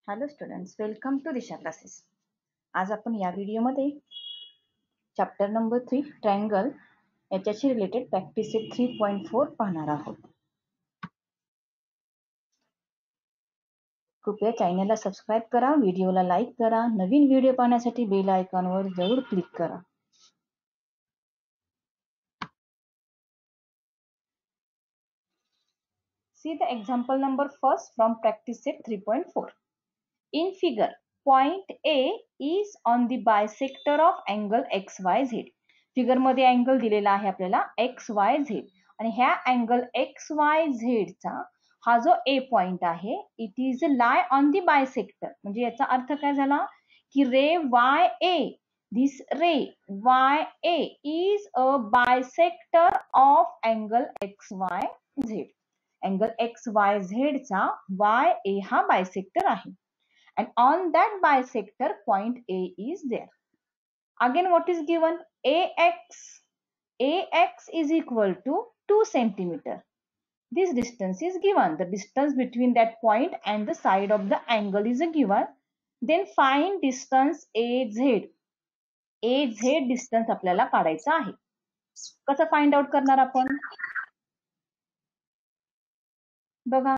Hello students, welcome to Disha classes. आज आपण या व्हिडिओमध्ये चॅप्टर नंबर 3 ट्रायंगल याच्याशी रिलेटेड प्रॅक्टिस सेट 3.4 पाहणार आहोत. कृपया चॅनलला सबस्क्राईब करा, व्हिडिओला लाईक करा, नवीन व्हिडिओ पाहण्यासाठी बेल आयकॉनवर जरूर क्लिक करा. See the example number first from practice set 3.4. In figure, point A is on the bisector of angle XYZ. Figure मध्ये अँगल दिलेला आहे आपल्याला XYZ आणि ह्या अँगल XYZ चा हा जो A पॉइंट आहे it is lie on the bisector. म्हणजे याचा अर्थ काय झाला की रे YA, this ray YA is a bisector of angle XYZ. Angle XYZ चा YA हा बायसेक्टर आहे. And on that bisector point A is there. Again what is given? AX is equal to 2 centimeter. This distance is given. The distance between that point and the side of the angle is given. Then find distance AZ. AZ distance आपल्याला काढायचा आहे. कसं find out करणार आपण? बघा,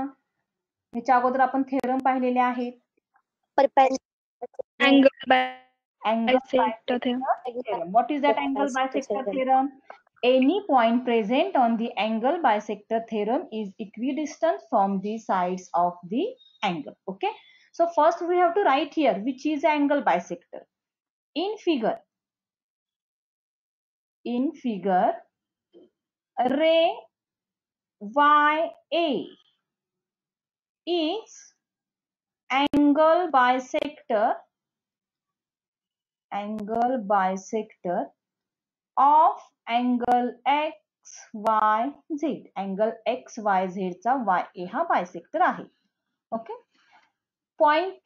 याच्या अगोदर आपण थेरम पाहिलेले आहेत. Angle bisector theorem. What is that angle bisector theorem? Any point present on the angle bisector theorem is equidistant from the sides of the angle. Okay. So first we have to write here which is angle bisector. In figure, ray YA is angle bisector of angle XYZ. Angle XYZ चा YA हा bisector आहे. Okay. Point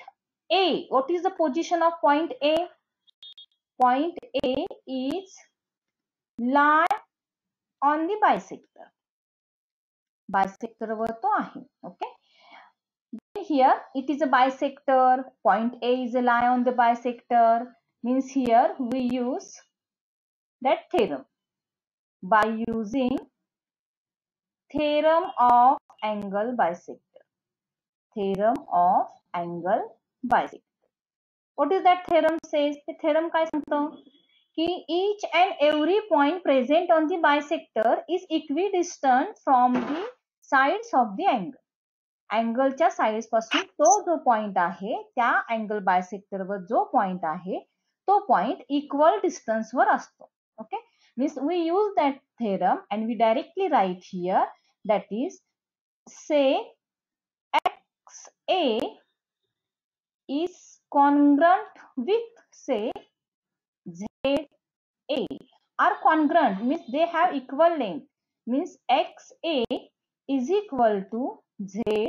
A. What is the position of point A? Point A is lie on the bisector. Bisector वर तो आहे. Okay. Here it is a bisector. Point A is a lie on the bisector. Means here we use that theorem. By using theorem of angle bisector. Theorem of angle bisector. What is that theorem says? The theorem काय सांगतो की each and every point present on the bisector is equidistant from the sides of the angle. अँगलच्या sides पासून तो जो point आहे त्या angle bisector वर जो पॉइंट आहे तो पॉइंट इक्वल डिस्टन्स वर असतो. Okay. Means we use that theorem and we directly write here, that is, say XA is congruent with, say, ZA are congruent, means they have equal length, means XA is equal to ZA.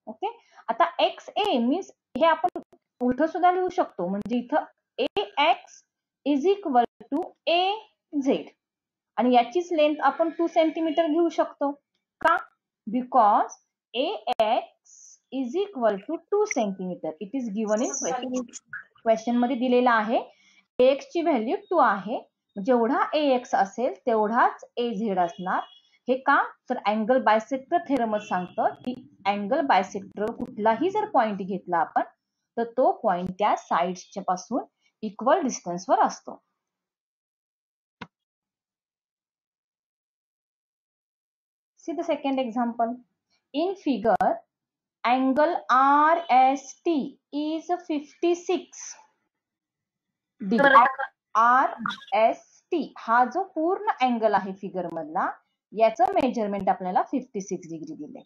Okay. आता XA means हे आपण उलट सुद्धा लिहू शकतो. म्हणजे इथं AX is equal to AZ आणि याचीच लेंथ आपण 2 सेंटीमीटर घेऊ शकतो. का? Because AX is equal to 2 centimetre. It is given in question. Question मध्ये दिलेला आहे AX ची व्हॅल्यू 2 आहे. जेवढा AX असेल तेवढाच AZ असणार. हे का? तर अँगल बायसेक्टर थेरमच सांगतं की अँगल बायसेक्टर कुठलाही जर पॉइंट घेतला आपण तर तो पॉइंट त्या साइड्सच्या पासून इक्वल डिस्टन्स वर असतो. See the second example. In figure, angle RST is 56 degree. RST हा जो पूर्ण अँगल आहे फिगर मधला याचं मेजरमेंट आपल्याला 56 डिग्री दिले.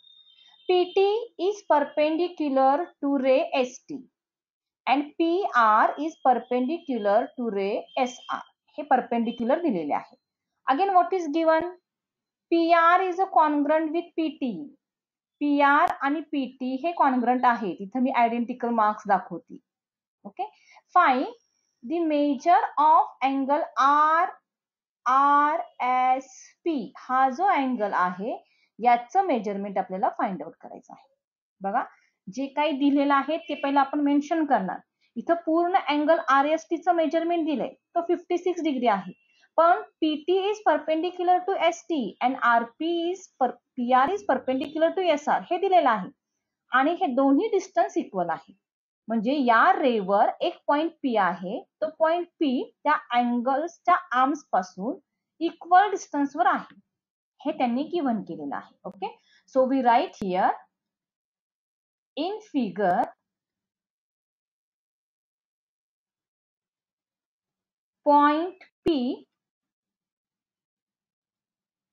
PT is perpendicular to ray ST and PR is perpendicular to ray SR. हे परपेंडिक्युलर दिलेले आहे. Again what is given? PR is a congruent with PT. PR आणि PT हे कॉन्ग्रंट आहेत. इथे मी आयडेंटिकल मार्क्स दाखवते. Okay. Find the major of angle RSP. हा जो अँगल आहे याचं मेजरमेंट आपल्याला फाइंड आउट करायचं आहे. बघा, जे काही दिलेलं आहे ते पहिलं आपण मेन्शन करणार. इथं पूर्ण अँगल RSTचं मेजरमेंट दिलंय, तो 56 डिग्री आहे. पण PT is perpendicular to ST and PR is perpendicular to SR हे दिलेलं आहे. आणि हे दोन्ही डिस्टन्स इक्वल आहे. म्हणजे या रेवर एक पॉइंट P आहे, तो पॉइंट P त्या अँगल्सच्या आर्म्स पासून इक्वल डिस्टन्सवर आहे. हे त्यांनी गिव्हन केलेलं आहे. Okay, so we write here in figure point P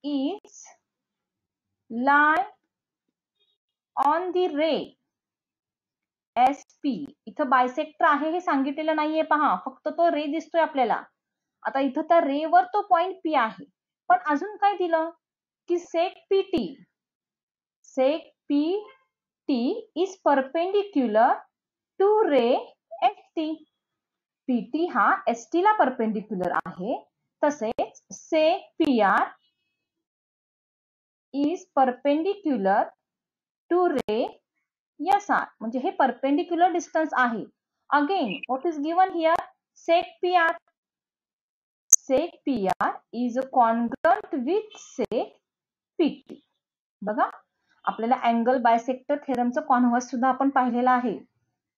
is lie on the ray SP. इथं बायसेक्टर आहे हे सांगितलेलं नाहीये पहा, फक्त तो रे दिसतोय आपल्याला. आता इथं त्या रेवर तो पॉइंट P आहे, पण अजून काय दिलं की sec PT is perpendicular to ray ST. PT हा ST ला परपेंडिक्युलर आहे, तसेच sec PR is perpendicular to ray SR. म्हणजे हे परपेंडिक्युलर डिस्टन्स आहे. Again what is given here? sec PR. Sec PR is congruent with sec PT. बघा, आपल्याला angle bisector थेरमचं converse सुद्धा आपण पाहिलेलं आहे.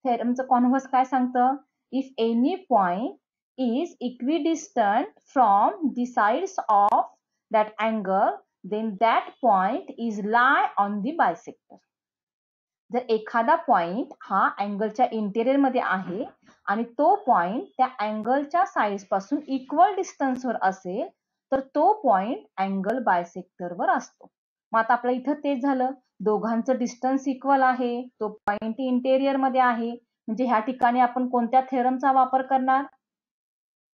थेरमचं कॉन्व्हर्स काय सांगतं? If any point is equidistant from the sides of that angle, then that point is lie on the bisector. जर एखादा पॉइंट हा अँगलच्या इंटेरियर मध्ये आहे आणि तो पॉइंट त्या अँगलच्या साइड्स पासून इक्वल डिस्टन्सवर असेल, तर तो पॉइंट अँगल बायसेक्टरवर असतो. मग आता आपलं इथं तेच झालं, दोघांचं डिस्टन्स इक्वल आहे, तो पॉइंट इंटेरियर मध्ये आहे, म्हणजे ह्या ठिकाणी आपण कोणत्या थेरमचा वापर करणार?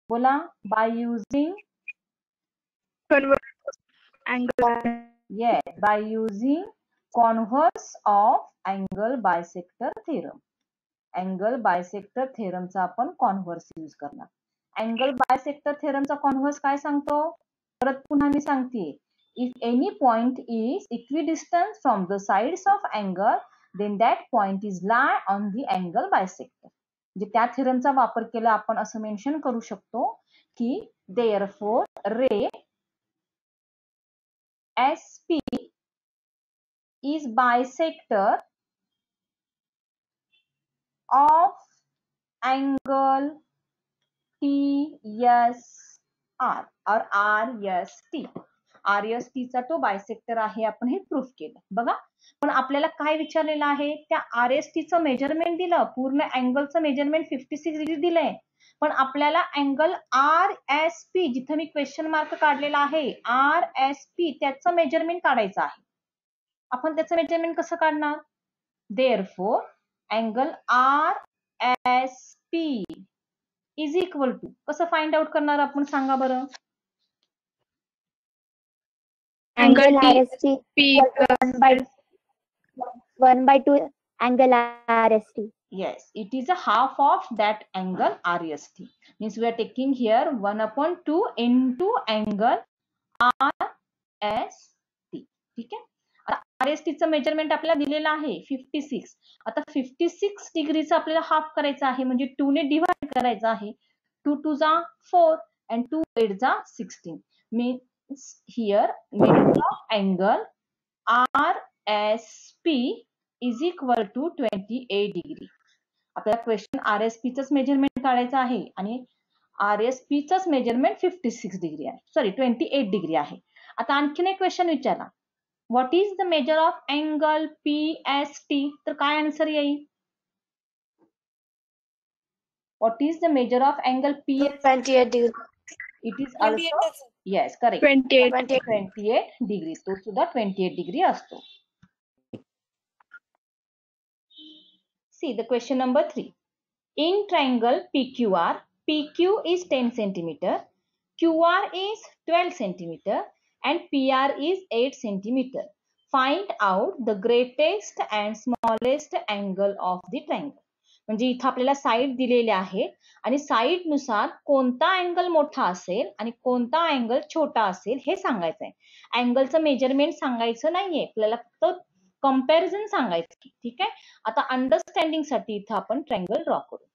बोला, by using by using converse of angle bisector theorem. Angle bisector थेरमचा आपण कॉन्व्हर्स यूज करणार. अँगल बायसेक्टर थेरमचा कॉन्व्हर्स काय सांगतो? परत पुन्हा मी सांगते, if any point is equidistant from the sides of angle, then that point is lie on the angle bisector. म्हणजे त्या थेरमचा वापर केला आपण असं मेन्शन करू शकतो की therefore ray SP is bisector of angle TSR or RST. RSTचा तो बायसेक्टर आहे, आपण हे प्रूफ केलं. बघा, पण आपल्याला काय विचारलेलं आहे? त्या RSTचं मेजरमेंट दिलं, पूर्ण अँगलचं मेजरमेंट 56 डिग्री दिलंय, पण आपल्याला अँगल RSP, जिथं मी क्वेश्चन मार्क काढलेला आहे, RSP त्याचं मेजरमेंट काढायचं आहे. आपण त्याचं मेजरमेंट कसं काढणार? Therefore angle RSP is equal to, कसं फाइंड आउट करणार आपण सांगा बरं? Angle RST 1/2 angle RST. Yes, it is a half of that angle RST. Means we are taking here 1/2 into angle RST. ठीक आहे. आता RSTचं मेजरमेंट आपल्याला दिलेलं आहे 56. आता 56 डिग्रीचं आपल्याला हाफ करायचं आहे, म्हणजे 2 ने डिवाइड करायचं आहे. 2 2 जा 4 and 2 8 जा 16. Means here middle of angle RSP is equal to 28 degree. आपल्याला क्वेश्चन RSPचंच मेजरमेंट काढायचं आहे आणि RSPचंच मेजरमेंट 56 डिग्री आहे, सॉरी 28 डिग्री आहे. आता आणखीन एक क्वेश्चन विचारा, what is the major of angle PST? तर काय आन्सर येईल? What is the measure of angle PST? 28 degree. It is also, yes, correct. 28 degree. तो सुद्धा 28 डिग्री असतो. See the question number 3. In triangle PQR, PQ is 10 centimeter, QR is 12 centimeter, and PR is 8 centimeter. Find out the greatest and smallest angle of the triangle. म्हणजे इथं आपल्याला side दिलेले आहे आणि side नुसार कोणता अँगल मोठा असेल आणि कोणता अँगल छोटा असेल हे सांगायचं आहे. अँगलचं मेजरमेंट सांगायचं नाहीये, आपल्याला फक्त कंपॅरिझन सांगायचं. ठीक आहे. आता अंडरस्टँडिंग साठी इथं आपण ट्रायंगल ड्रॉ करू.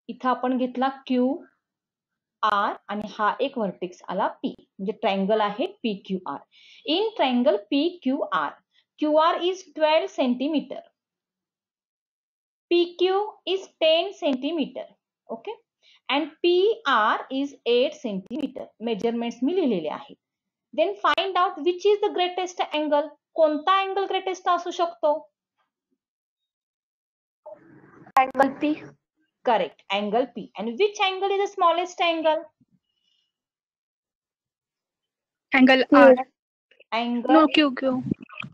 इथं आपण घेतला क्यू आर आणि हा एक व्हर्टेक्स आला पी, म्हणजे ट्रायंगल आहे P Q R. In triangle P Q R is 12 centimetre, PQ is 10 centimeter. Okay. And PR is 8 centimeter. Measurements मी लिहिलेले आहेत. Then find out which is the greatest angle. कोणता angle greatest असू शकतो? Angle P. Correct. Angle P. And which angle is the smallest angle? Angle R. Angle No, Q.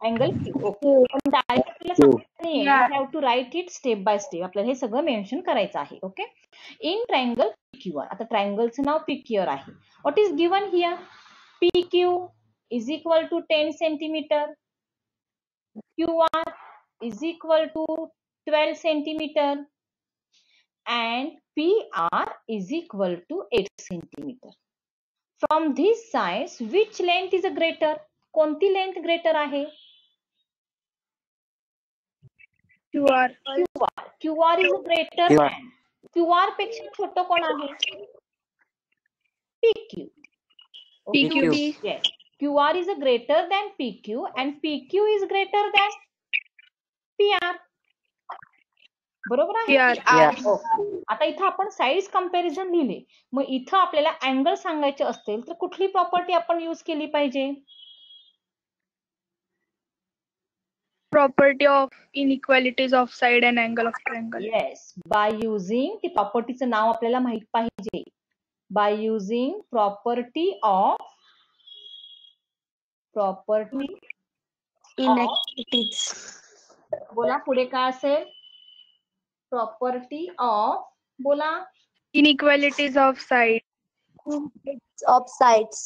Angle Q. Okay. पण direct आपल्याला सांगायचं नाहीये. You have to write it step by step. आपल्याला हे सगळं mention करायचं आहे. ओके. In triangle PQR. आता ट्रायंगलचं नाव PQR आहे. What is given here? PQ is equal to 10 centimeter. QR is equal to 12 centimeter. And PR is equal to 8 centimeter. From these sides, which length is greater? कोणती length greater आहे? QR. QR is greater than. QR पेक्षा छोटं कोण आहे? PQ. Okay. PQ. Yes. QR is greater than PQ and PQ is greater than PR. बरोबर आहे? PR. आता इथं आपण साइड्स कंपॅरिझन लिहिले. मग इथं आपल्याला अँगल सांगायचे असतील तर कुठली प्रॉपर्टी आपण यूज केली पाहिजे? Property of inequalities of side and angle of triangle. Yes. By using ती प्रॉपर्टीचं नाव आपल्याला माहित पाहिजे. By using property of Inequalities. बोला पुढे काय असेल? प्रॉपर्टी ऑफ बोला. Inequalities of side. Of sides.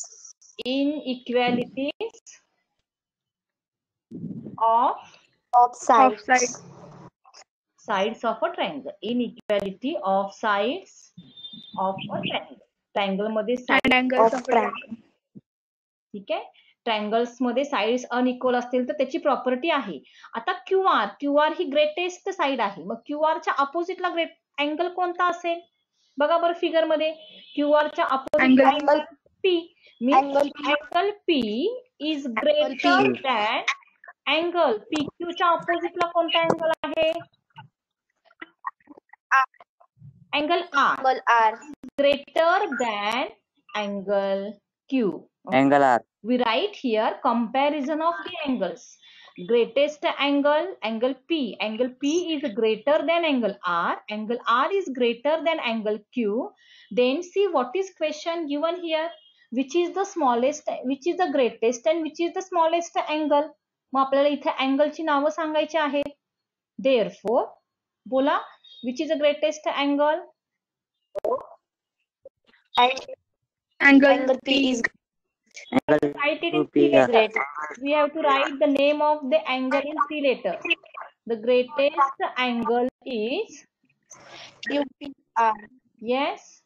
Inequalities of Of sides. Of side. sides of a triangle. Inequality of sides of a triangle. Triangle मध्ये And angles Of of triangle. ठीक आहे. Triangles मध्ये sides unequal असतील तर त्याची property आहे. आता QR ही greatest side आहे. मग क्यूआरच्या अपोजिटला ग्रेट अँगल कोणता असेल? बघा बरं फिगर मध्ये. क्यूआरच्या opposite angle P. Angle P is greater than angle PQ च्या अपोजिटला कोणता अँगल आहे? Angle R. Angle R. Greater than angle Q. Angle R. We write here comparison of the angles. Greatest angle, angle P. Angle P is greater than angle R. Angle R is greater than angle Q. Then see what is question given here. Which is the smallest, which is the greatest and which is the smallest angle. मग आपल्याला इथे अँगलची नावं सांगायची आहेत. Therefore, बोला which is the greatest angle? Angle P is Write it in three letters. We have to write the name of the angle in three letters. The greatest angle is QPR. yes,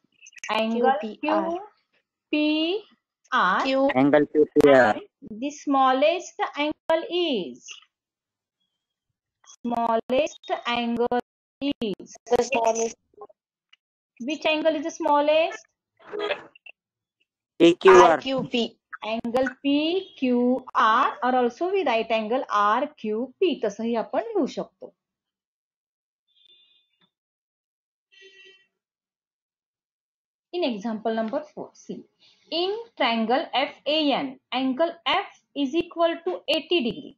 angle QPR. QPR. Angle QPR. And the smallest angle is The smallest. which angle is the smallest? PQR. RQP. Angle PQR or also we write angle RQP. तसंही आपण लिहू शकतो. In example number 4, see. In triangle FAN, angle F is equal to 80 degree.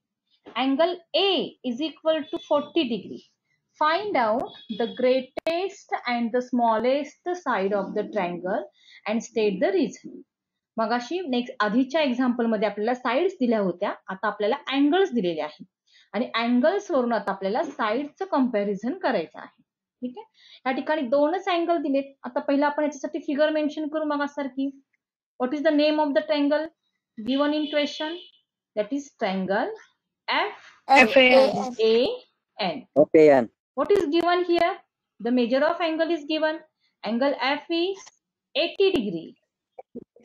Angle A is equal to 40 degree. Find out the greatest and the smallest side of the triangle and state the reason. मगाशी next आधीच्या example मध्ये आपल्याला sides दिल्या होत्या. आता आपल्याला angles दिलेले आहेत आणि अँगल्स वरून आता आपल्याला साइडचं कंपॅरिझन करायचं आहे. ठीक आहे. या ठिकाणी दोनच अँगल दिलेत. आता पहिला आपण याच्यासाठी फिगर मेन्शन करू मगासारखी. What is the name of the triangle given in question? That is triangle FAN. What is given here? The measure of angle is given. Angle F is 80 degree.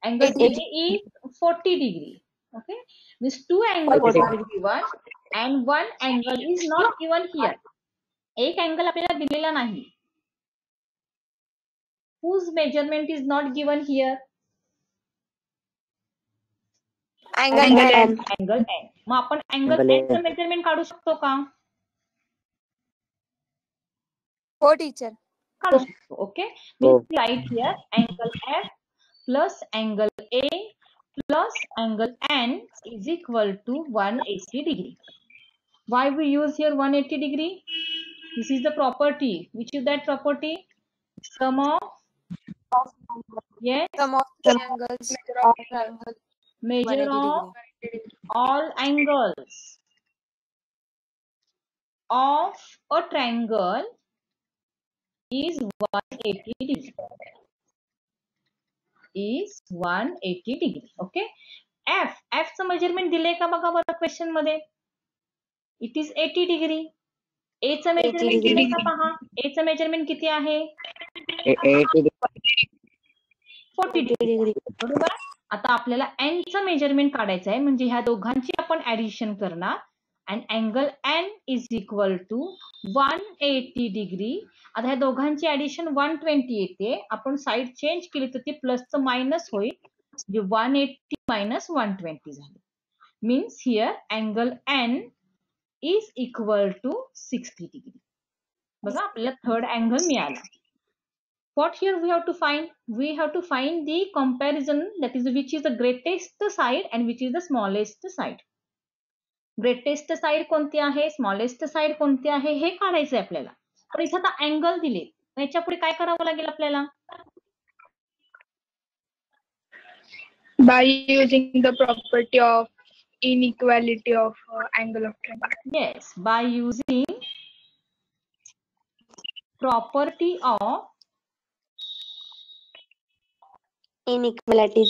Angle A is 40 degree. Okay, means two angles are given and one angle is not given here. एक angle आपल्याला दिलेला नाही. Whose measurement is not given here? Angle N. Angle N. मग आपण angle Angle N चं measurement काढू शकतो का? हो टीचर. काढू शकतो. Okay, means right here angle F plus angle A plus angle N is equal to 180 degree. Why we use here 180 degree? This is the property. Which is that property? Sum of, yes, Sum of the angles of triangle measure 180 of degree. all angles of a triangle is 180 degree. Is 180 degree. Okay. F चं measurement दिले का बघा बरं question मध्ये. It is 80 degree. ए चं measurement दिले का पहा. ए चं मेजरमेंट किती आहे? 40 डिग्री. बरोबर. आता आपल्याला एन चं मेजरमेंट काढायचं आहे म्हणजे ह्या दोघांची आपण ऍडिशन करणार and angle N is equal to 180 degree. आता ह्या दोघांची ऍडिशन 120 येते. आपण साइड चेंज केली तर ती प्लसचं मायनस होईल. म्हणजे 180 minus 120 झाली. Means here angle N is equal to 60 degree. बघा आपल्याला थर्ड अँगल मिळाला. What here we have to find? We have to find the comparison, that is which is the greatest side and which is the smallest side. Greatest side कोणती आहे, smallest side कोणती आहे हे काढायचंय आपल्याला. तर इथे आता अँगल दिले. याच्या पुढे काय करावं लागेल आपल्याला? By using the property of inequality of angle of triangle. Yes, by using property of Inequality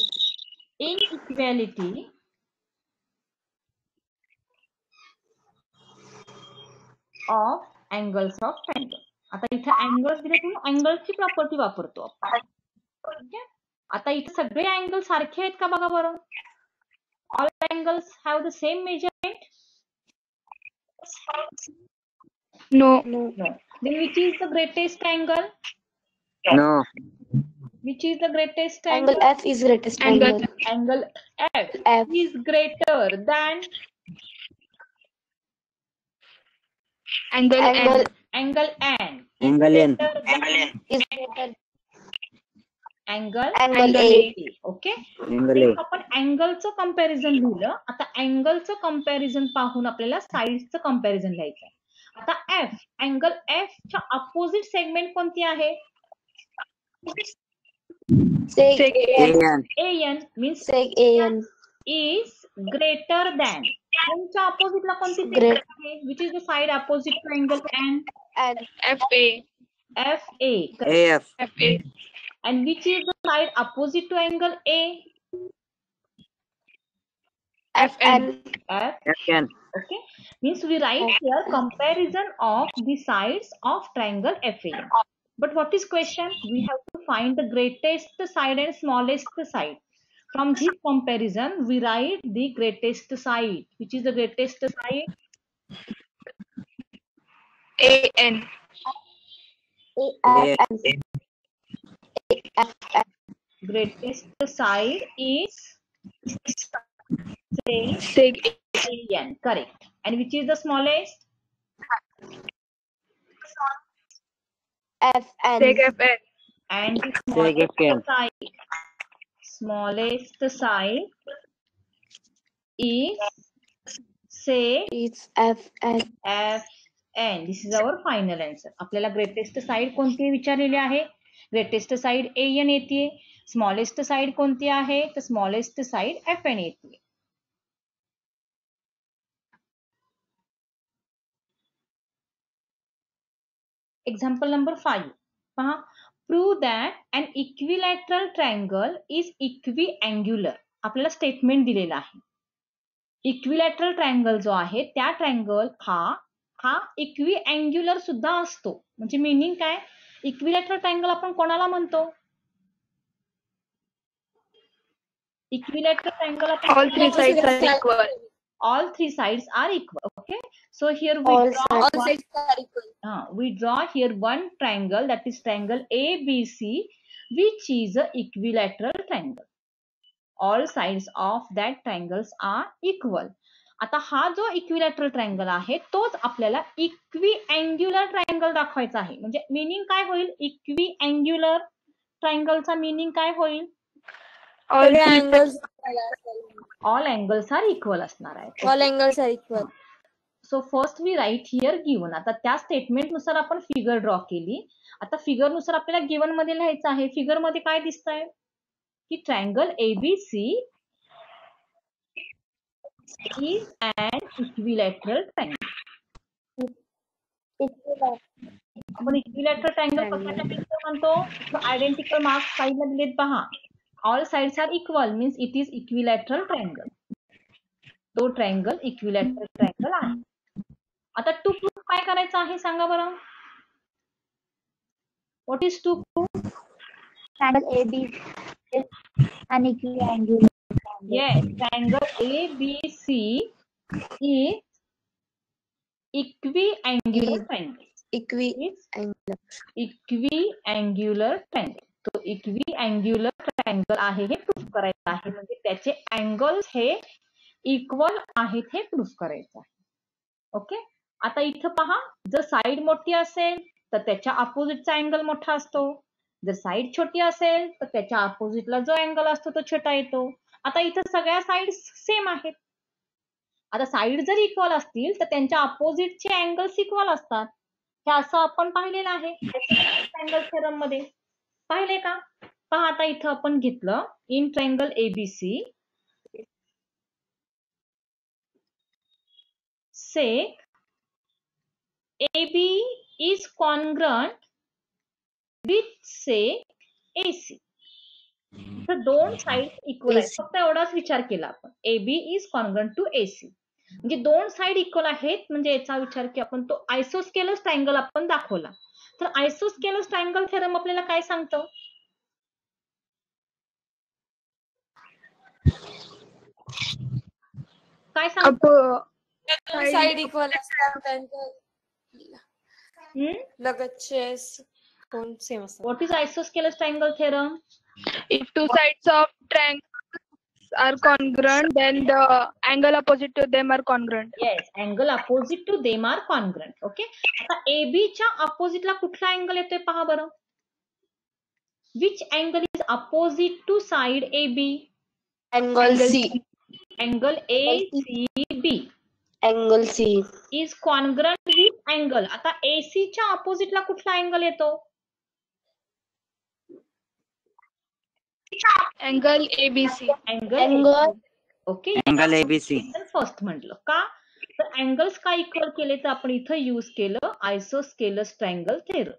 of angles of triangle. आता इथे अँगल्स दिले म्हणून अँगल्सची प्रॉपर्टी वापरतो आपण. ठीक आहे. आता इथे सगळे अँगल सारखे आहेत का बघा बरं. All angles have the same measurement. No. Then which is the greatest angle? No. Which is the greatest angle angle? F is greatest Angle. angle. Angle F F is greater than Angle N. angle N. Angle N. is greater Angle angle A. Okay. Angle A. आपण अँगलचं comparison लिहिलं. आता अँगलचं comparison पाहून आपल्याला साइडचं comparison लिहायचं आहे. आता F angle F च्या opposite segment कोणती आहे? Sec Sec AN AN means sec AN is greater than. च्या अपोजिटला कोणती Great. सेगमेंट आहे? Which is the side opposite to angle N? and FA. FA. AF. FA. And which is the side opposite to angle A? FN F. FN. Okay. Means we write here comparison of the sides of triangle FAN. But what is question? We have to find the greatest side and smallest side. From this comparison, we write the greatest side. Which is the greatest side? AN. AFN Greatest side is Sec AN. Correct. And which is the smallest? FN Sec FN. And the Sec FN. smallest side. Smallest side is say is FN FN. This is our final answer. आपल्याला greatest side कोणती विचारलेली आहे? Greatest side AN येते. Smallest side कोणती आहे? तर smallest side FN येते. Example number 5 पहा. Prove that an equilateral triangle is equiangular. आपल्याला स्टेटमेंट दिलेलं आहे. इक्विलॅटरल ट्रायंगल जो आहे त्या ट्रायंगल हा इक्विअँग्युलर सुद्धा असतो. म्हणजे मीनिंग काय? इक्विलॅटरल ट्रायंगल आपण कोणाला म्हणतो? Equilateral triangle All three sides are equal. all three sides are equal. Okay, so here we All draw sides one, are equal. we draw here one triangle, that is triangle ABC, which is a equilateral triangle. All sides of that triangles are equal. आता हा जो equilateral triangle आहे तोच आपल्याला इक्विअँग्युलर triangle दाखवायचा आहे. म्हणजे meaning काय होईल इक्विअँग्युलर ट्रायंगलचा मीनिंग काय होईल? All three angles all angles are equal असणार आहे. all angles are equal. So first we write here given. आता त्या स्टेटमेंट नुसार आपण फिगर ड्रॉ केली. आता फिगर नुसार आपल्याला गिवन मध्ये लिहायचं आहे. फिगर मध्ये काय दिसतंय की triangle ABC is an equilateral triangle. आपण इक्विलॅटरल ट्रायंगल कशासाठी म्हणतो? आयडेंटिकल मार्क्स साईडला दिलेत पहा. All sides are equal means it is equilateral triangle. तो ट्रायंगल इक्विलॅटरल ट्रायंगल आहे. आता टू प्रूफ काय करायचं आहे सांगा बरं. What is to proof? Triangle AB is an equiangular. Yes, triangle ABC is equiangular triangle. Equiangular. Equiangular triangle. तो equiangular triangle आहे हे प्रूफ करायचं आहे. म्हणजे त्याचे अँगल्स हे इक्वल आहेत हे प्रूफ करायचं आहे. ओके, आता इथं पहा, जर साईड मोठी असेल तर त्याच्या अपोजिटचा अँगल मोठा असतो. जर साईड छोटी असेल तर त्याच्या अपोजिटला जो अँगल असतो तो छोटा येतो. आता इथं सगळ्या साईड सेम आहेत. आता साईड जर इक्वल असतील तर त्यांच्या अपोजिटचे अँगल्स इक्वल असतात. हे असं आपण पाहिलेलं आहे ट्रायंगल थेरम मध्ये. पाहिले का? पहा आता इथं आपण घेतलं in triangle ABC sec AB is congruent with sec AC. तर दोन साइड इक्वल आहेत. फक्त एवढाच विचार केला आपण. AB is congruent to AC. म्हणजे दोन साइड इक्वल आहेत म्हणजे याचा विचार की आपण तो आयसोस्केलस ट्रायंगल आपण दाखवला. तर आयसोस्केलस ट्रायंगल थेरम आपल्याला काय सांगतं? काय सांगतं? Side equal असतात लगतचे कोण सेम असतात. What is isosceles triangle theorem? If two sides of triangles are congruent, then the angle opposite to them are congruent. Yes, angle opposite to them are congruent. Okay. आता AB च्या opposite ला कुठला angle येतोय पहा बरं. Which angle is opposite to side AB? Angle C. Angle ACB Angle C is congruent with angle. आता AC च्या opposite ला कुठला अँगल येतो? Angle ABC. Angle okay. Angle ABC. First म्हटलं का? तर अँगल्स काय इक्वल केले तर आपण इथं यूज केलं isosceles triangle theorem.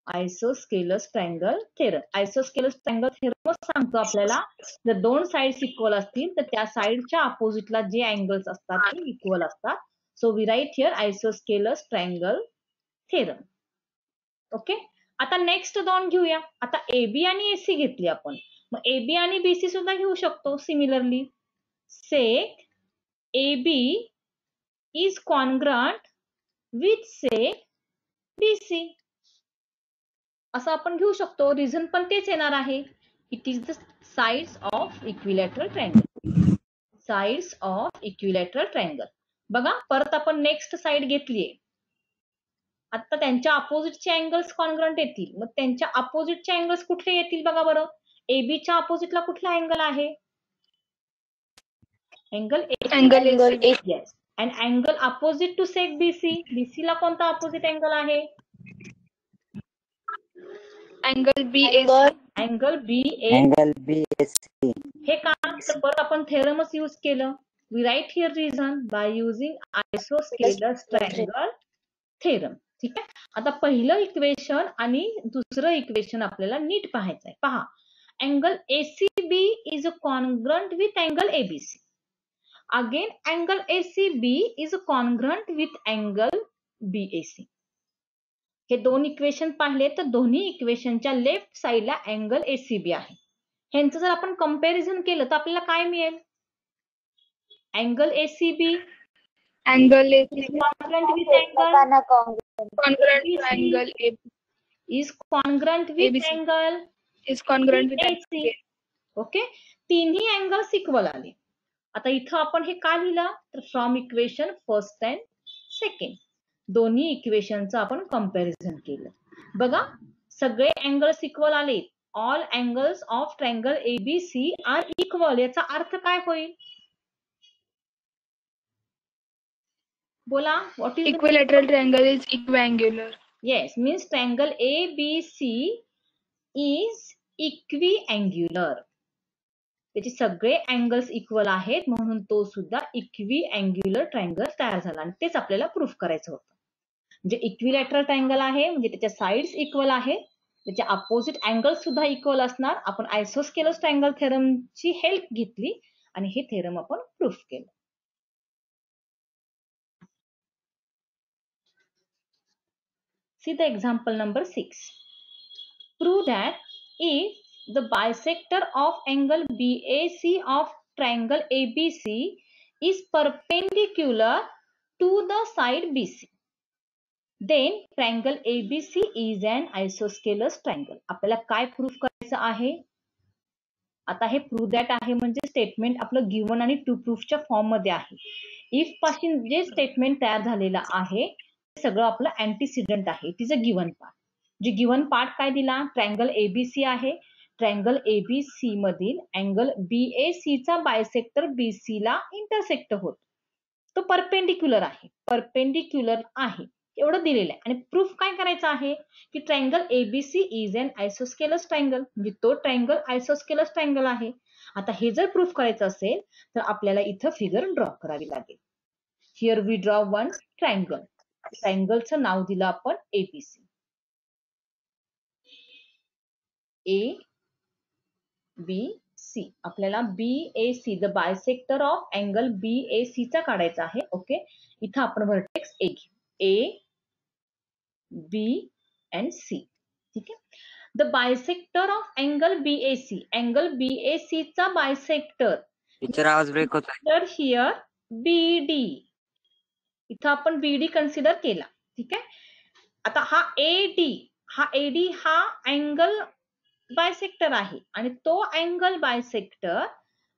Isosceles triangle theorem. Isosceles triangle theorem सांगतो आपल्याला जर दोन साइड्स इक्वल असतील तर त्या साइडच्या अपोजिटला जे अँगल्स असतात ते इक्वल असतात. So we write here isosceles triangle theorem. Okay. आता नेक्स्ट दोन घेऊया. आता AB आणि AC घेतली आपण. मग AB आणि BC सुद्धा घेऊ शकतो similarly. Sec AB is congruent with sec BC. असं आपण घेऊ शकतो. रिझन पण तेच येणार आहे. It is the sides of equilateral triangle. Sides of equilateral triangle. बघा परत आपण नेक्स्ट साइड घेतलीये. आता त्यांच्या अपोजिटचे अँगल्स कॉन्ग्रंट येतील. मग त्यांच्या अपोजिटचे अँगल्स कुठले येतील बघा बरं. AB च्या अपोजिटला कुठला अँगल आहे? Angle AC. Yes. And angle opposite to seg BC. BC ला कोणता अपोजिट अँगल आहे? Angle BAC. Angle BAC. Angle BAC. हे का? तर परत आपण थेरमच यूज केलं. We write here reason by using isosceles triangle theorem. ठीक आहे. आता पहिलं इक्वेशन आणि दुसरं इक्वेशन आपल्याला नीट पाहायचं आहे. पहा, angle ACB is congruent with angle ABC. Again angle ACB is congruent with angle BAC. हे दोन इक्वेशन पाहिले तर दोन्ही इक्वेशनच्या लेफ्ट साइडला अँगल ACB आहे. ह्यांचं जर आपण कंपॅरिझन केलं तर आपल्याला काय मिळेल? Angle ACB Angle is AC congruent with angle congruent to ABC angle is congruent with ABC angle is congruent with angle BAC. Okay, तिन्ही अँगल्स इक्वल आले. आता इथं आपण हे का लिहिलं? तर from equation first and second दोन्ही इक्वेशनचं आपण कंपॅरिझन केलं. बघा सगळे अँगल्स इक्वल आले. All angles of triangle ABC are equal. याचा अर्थ काय होईल? बोला, what is Equilateral triangle is equiangular. Yes, means triangle ABC is equiangular. त्याचे सगळे अँगल्स इक्वल आहेत म्हणून तो सुद्धा इक्विअँग्युलर ट्रायंगल तयार झाला आणि तेच आपल्याला प्रूफ करायचं होतं. म्हणजे इक्विलॅटरल ट्रायंगल आहे म्हणजे त्याच्या साइड्स इक्वल आहेत, त्याच्या अपोजिट अँगल सुद्धा इक्वल असणार. आपण आयसोस्केलस ट्रायंगल थेरमची हेल्प घेतली आणि हे थेरम आपण प्रूफ केलं. See the example number 6. Prove that if the bisector of angle BAC of triangle ABC is perpendicular to the side BC, then triangle ABC is an isosceles triangle. आपल्याला काय proof करायचं आहे? आता हे prove that आहे म्हणजे statement आपलं given आणि टू प्रूफच्या फॉर्म मध्ये आहे. इफ पासून जे स्टेटमेंट तयार झालेलं आहे ते सगळं आपलं अँटीसिडंट आहे. It is a given part. जे गिव्हन पार्ट काय दिला? ट्रायंगल ABC आहे. ट्रायंगल ABC मधील अँगल BAC चा बायसेक्टर BC ला इंटरसेक्ट होतो. तो परपेंडिक्युलर आहे. परपेंडिक्युलर आहे एवढं दिलेलं आहे. आणि प्रूफ काय करायचं आहे की triangle ABC is an isosceles triangle, म्हणजे तो ट्रायंगल आयसोस्केलस ट्रायंगल आहे. आता हे जर प्रूफ करायचं असेल तर आपल्याला इथं फिगर ड्रॉ करावी लागेल. Here we draw one triangle. ट्रायंगलचं नाव दिलं आपण ABC. ABC. आपल्याला BAC the bisector of angle BAC चा काढायचा आहे. ओके, इथं आपण व्हर्टेक्स A घेऊ. A, B and C. ठीक आहे. The bisector of angle BAC. Angle BAC चा बायसेक्टर. टीचर आवाज ब्रेक होत आहे. तर हिअर BD. इथं आपण BD कन्सिडर केला. ठीक आहे. आता हा AD हा अँगल बायसेक्टर आहे आणि तो अँगल बायसेक्टर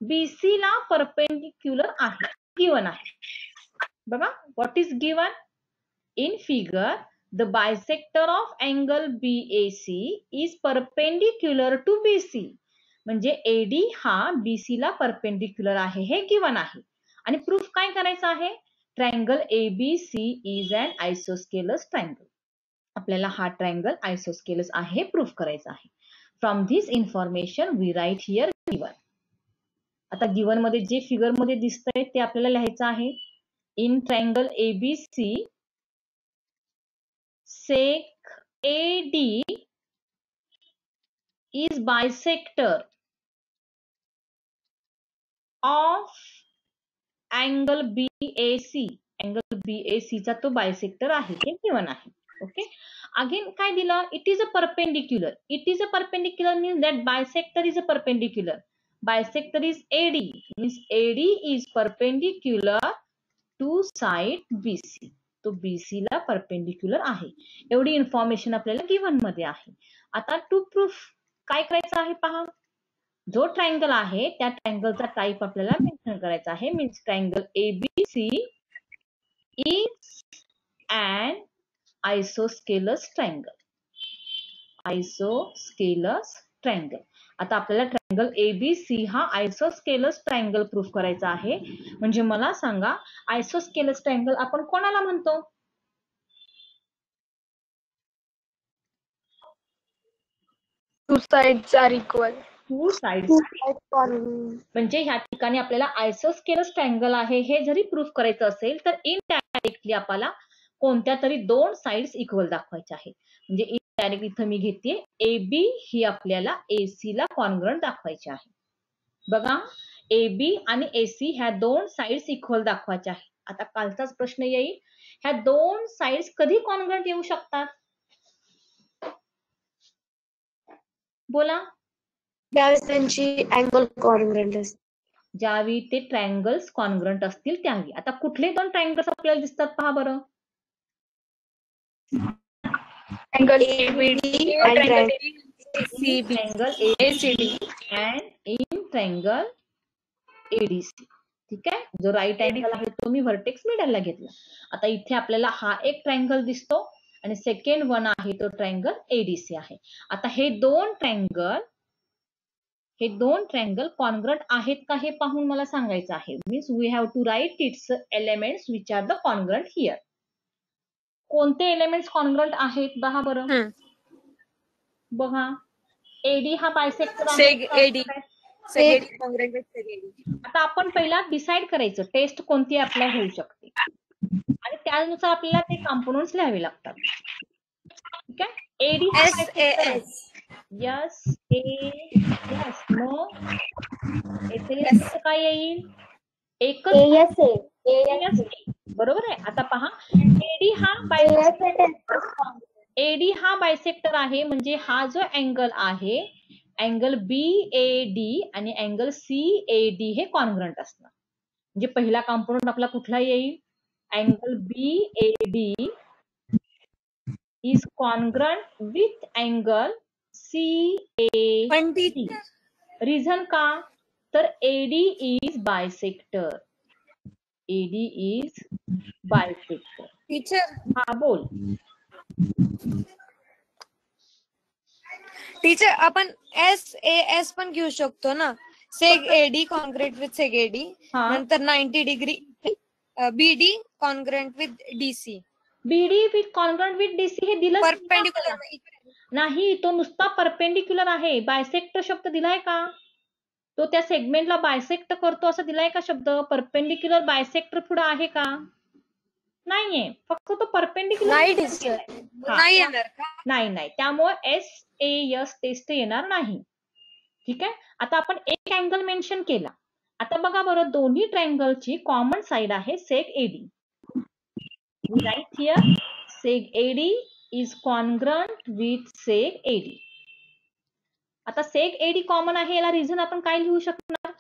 BC ला परपेंडिक्युलर आहे. गिवन आहे. बघा what is given in figure. The bisector of angle BAC is perpendicular to BC. म्हणजे AD हा BC ला परपेंडिक्युलर आहे हे गिवन आहे. आणि प्रूफ काय करायचं आहे? Triangle ABC is an isosceles triangle. आपल्याला हा ट्रायंगल आयसोस्केलस आहे हे प्रूफ करायचं आहे. From this information we write here given. आता गिवन मध्ये जे फिगर मध्ये दिसतंय ते आपल्याला लिहायचं आहे. In triangle ABC sec AD is bisector of angle BAC. Angle BAC चा तो बायसेक्टर आहे हे गिवन आहे. ओके, अगेन काय दिलं? It is a perpendicular. It is a perpendicular means that bisector is a perpendicular. Bisector is AD means AD is perpendicular to side BC. तो BC ला perpendicular आहे. एवढी इन्फॉर्मेशन आपल्याला गिव्हन मध्ये आहे. आता टू प्रूफ काय करायचं आहे पहा. जो ट्रायंगल आहे त्या ट्रायंगलचा टाइप आपल्याला मेन्शन करायचा आहे. Means triangle ABC is an isosceles triangle. Isosceles triangle. आता आपल्याला ट्रायंगल ABC हा आयसोस्केलस ट्रायंगल प्रूफ करायचा आहे. म्हणजे मला सांगा आयसोस्केलस ट्रायंगल आपण कोणाला म्हणतो? Two sides are equal. Two sides. म्हणजे ह्या ठिकाणी आपल्याला आयसोस्केलस ट्रायंगल आहे हे जरी प्रूफ करायचं असेल तर इनडायरेक्टली आपल्याला कोणत्या तरी दोन साइड्स इक्वल दाखवायच्या आहेत. म्हणजे इनडायरेक्ट इथं मी घेते AB ही आपल्याला AC ला कॉन्ग्रंट दाखवायची आहे. बघा AB आणि AC ह्या दोन साइड्स इक्वल दाखवायच्या आहेत. आता कालचाच प्रश्न येईल, ह्या दोन साइड्स कधी कॉन्ग्रंट येऊ शकतात? बोला. त्यावेळेस त्यांची अँगल कॉन्ग्रंट असते. ज्यावेळी ते ट्रायंगल्स कॉन्ग्रंट असतील त्यावेळी. आता कुठले दोन ट्रायंगल्स आपल्याला दिसतात पहा बरं. Angle ABD and and triangle CB. Triangle ACD. And in triangle ADC. ठीक आहे. जो राईट अँगल आहे तो मी व्हर्टेक्स मिडलला घेतला. आता इथे आपल्याला हा एक ट्रायंगल दिसतो आणि सेकंड वन आहे तो ट्रायंगल एडीसी आहे. आता हे दोन ट्रायंगल कॉन्ग्रंट आहेत का हे पाहून मला सांगायचं आहे. Means we have to write its elements which are the congruent here. कोणते एलिमेंट्स कॉन्ग्रंट आहेत पहा बरं. बघा, एडी हा बायसेक्टर आहे. Seg AD. Seg AD congruent with Seg AD. आता आपण पहिला डिसाइड करायचं टेस्ट कोणती अप्लाय होऊ शकते आणि त्यानुसार आपल्याला ते कॉम्पोनंट्स लिहावे लागतात. ठीक आहे. एडी हा बायसेक्टर आहे. यस मग येथे काय येईल? एकच बरोबर आहे. आता पहा, एडी हा बायसेक्टर आहे म्हणजे हा जो अँगल आहे अँगल BAD आणि अँगल CAD हे कॉन्ग्रंट असणार. म्हणजे पहिला कॉम्पोनंट आपला कुठला येईल? Angle BAD is congruent with angle CAD. Reason का? तर AD इज बायसेक्टर. टीचर. हा बोल. टीचर आपण SAS पण घेऊ शकतो ना. सेग AD congruent with seg AD. नंतर 90 degree BD congruent with DC. BD with congruent with DC हे दिलं परपेंडिक्युलर नाही. तो नुसता परपेंडिक्युलर आहे. बायसेक्टर शब्द दिलाय का? तो त्या सेगमेंटला बायसेक्ट करतो असं दिलाय का शब्द? परपेंडिक्युलर बायसेक्टर पुढे आहे का? नाहीये. फक्त तो परपेंडिक्युलर नाही येणार का? नाही. त्यामुळे SAS टेस्ट येणार नाही. ठीक आहे. आता आपण एक अँगल मेन्शन केला. आता बघा बरं, दोन्ही ट्रायंगलची कॉमन साइड आहे seg AD. We write here seg AD is congruent with seg AD. आता सेग AD कॉमन आहे, याला रिझन आपण काय लिहू शकणार?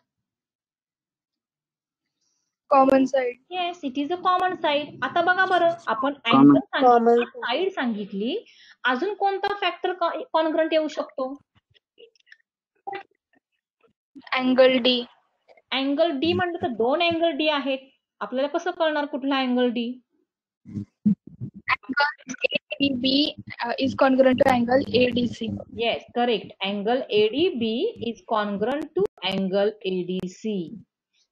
common side. Yes, it is a common side. आता बघा बरं, आपण अँगल सांगितली, साइड सांगितली, अजून कोणता फॅक्टर कॉन्ग्रंट येऊ शकतो? Angle D. अँगल D म्हणलं तर दोन अँगल D आहेत. आपल्याला कसं कळणार कुठला angle D? Angle ADB is congruent to angle ADC. Yes, correct. Angle ADB is congruent to angle ADC.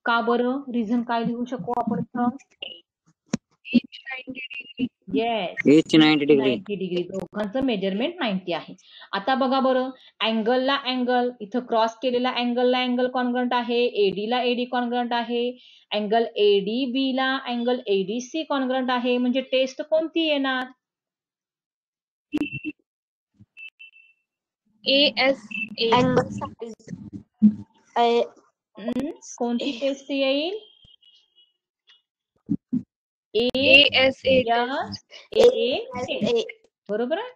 का बरं? रिझन काय लिहू शकू आपण इथं? Yes, 90 degree. दोघांचं मेजरमेंट 90 आहे. आता बघा बरं, अँगलला अँगल, इथं क्रॉस केलेला अँगलला अँगल कॉन्ग्रंट आहे, AD ला AD कॉन्ग्रंट आहे, अँगल ADB ला अँगल ADC कॉन्ग्रंट आहे. म्हणजे टेस्ट कोणती येणार? ASA. कोणती टेस्ट येईल? ASA. बरोबर आहे.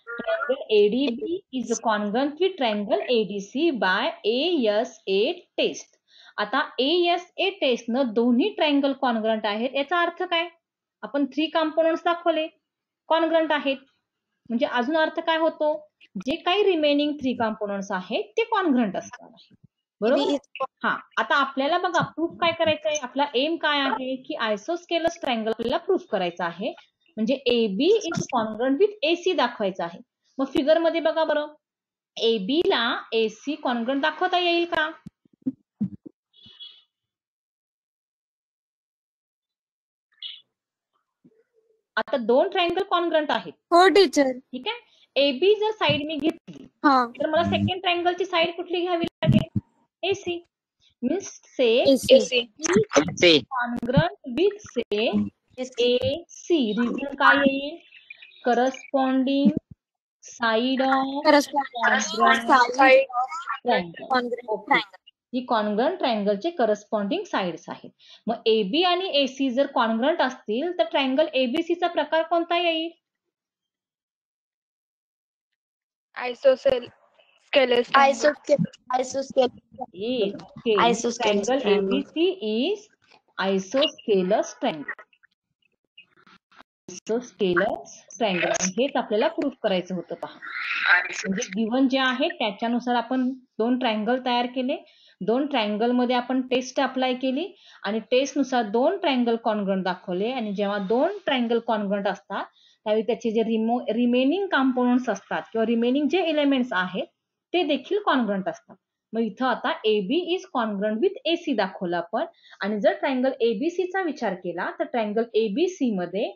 Triangle ADB is congruent with triangle ADC by ASA test. आता ASA टेस्ट न दोन्ही ट्रायंगल कॉन्ग्रंट आहेत. याचा अर्थ काय? आपण 3 कॉम्पोनंट्स दाखवले, कॉन्ग्रंट आहेत. म्हणजे अजून अर्थ काय होतो? जे काही रिमेनिंग 3 कॉम्पोनंट्स आहेत ते कॉन्ग्रंट असणार आहे. बरोबर. हा, आता आपल्याला बघा प्रूफ काय करायचं आहे. आपला एम काय आहे की आयसोस्केलस ट्रायंगल आपल्याला प्रूफ करायचा आहे. म्हणजे AB is congruent with AC दाखवायचं आहे. मग फिगर मध्ये बघा बरं, AB ला AC कॉन्ग्रंट दाखवता येईल का? आता दोन ट्रायंगल कॉन्ग्रंट आहेत. हो टीचर. ठीक आहे. AB जर साइड मी घेतली तर मला सेकंड ट्रायंगलची साइड कुठली घ्यावी लागेल? AC. Means seg congruent with seg AC. Reason काय येईल? Corresponding side of the congruent ट्रायंगलचे करस्पॉन्डिंग साइड्स आहेत. मग AB आणि AC जर कॉन्ग्रंट असतील तर ट्रायंगल ABC चा प्रकार कोणता येईल? Isosceles Isosceles triangle ABC is isosceles triangle. Isosceles triangle हेच आपल्याला प्रूफ करायचं होतं पहा. म्हणजे गिव्हन जे आहे त्याच्यानुसार आपण दोन ट्रायंगल तयार केले, दोन ट्रायंगल मध्ये आपण टेस्ट अप्लाय केली आणि टेस्ट नुसार दोन ट्रायंगल कॉन्ग्रंट दाखवले. आणि जेव्हा दोन ट्रायंगल कॉन्ग्रंट असतात त्यावेळी त्याचे जे रिमेनिंग कॉम्पोनंट्स असतात किंवा रिमेनिंग जे एलिमेंट्स आहेत ते देखील कॉन्ग्रंट असतात. मग इथं आता AB is congruent with AC दाखवलं आपण. आणि जर ट्रायंगल ABC चा विचार केला तर ट्रायंगल ABC मध्ये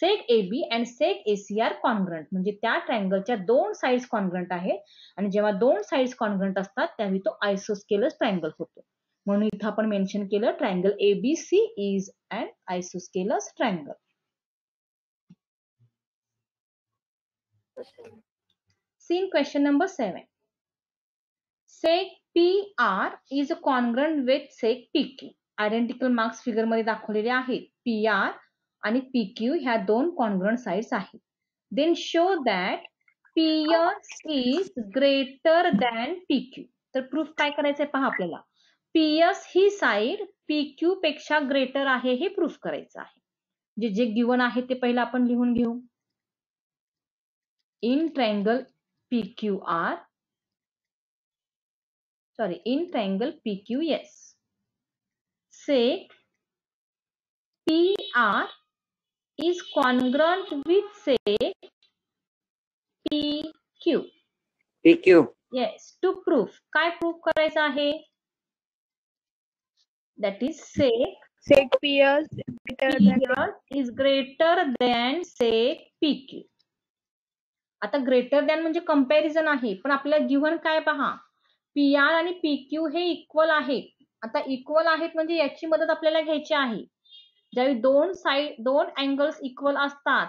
seg AB and seg AC are congruent. म्हणजे त्या ट्रायंगलच्या दोन साइड्स कॉन्ग्रंट आहेत आणि जेव्हा दोन साइड्स कॉन्ग्रंट असतात त्यावेळी तो आयसोस्केलस ट्रायंगल होतो. म्हणून इथं आपण मेन्शन केलं triangle ABC is an isosceles triangle. Scene question number 7. Seg PR is congruent with seg PQ. Identical marks figure मध्ये दाखवलेले आहेत. PR आणि PQ ह्या दोन कॉन्ग्रंट साइड्स आहेत. Then show that PS is greater than PQ. तर proof काय करायचंय पहा आपल्याला. PS ही साइड PQ पेक्षा ग्रेटर आहे हे प्रूफ करायचं आहे. जे गिव्हन आहे ते पहिलं आपण लिहून घेऊ. In triangle PQR, in triangle PQ, yes, seg PR is congruent with seg PQ. PQ. Yes, to prove. काय प्रूफ करायचं आहे? That is seg PS is greater than seg PQ. आता ग्रेटर दॅन म्हणजे कंपॅरिझन आहे, पण आपल्याला given काय पहा, PR आणि PQ हे इक्वल आहेत. आता इक्वल आहेत म्हणजे याची मदत आपल्याला घ्यायची आहे. ज्यावेळी दोन अँगल्स इक्वल असतात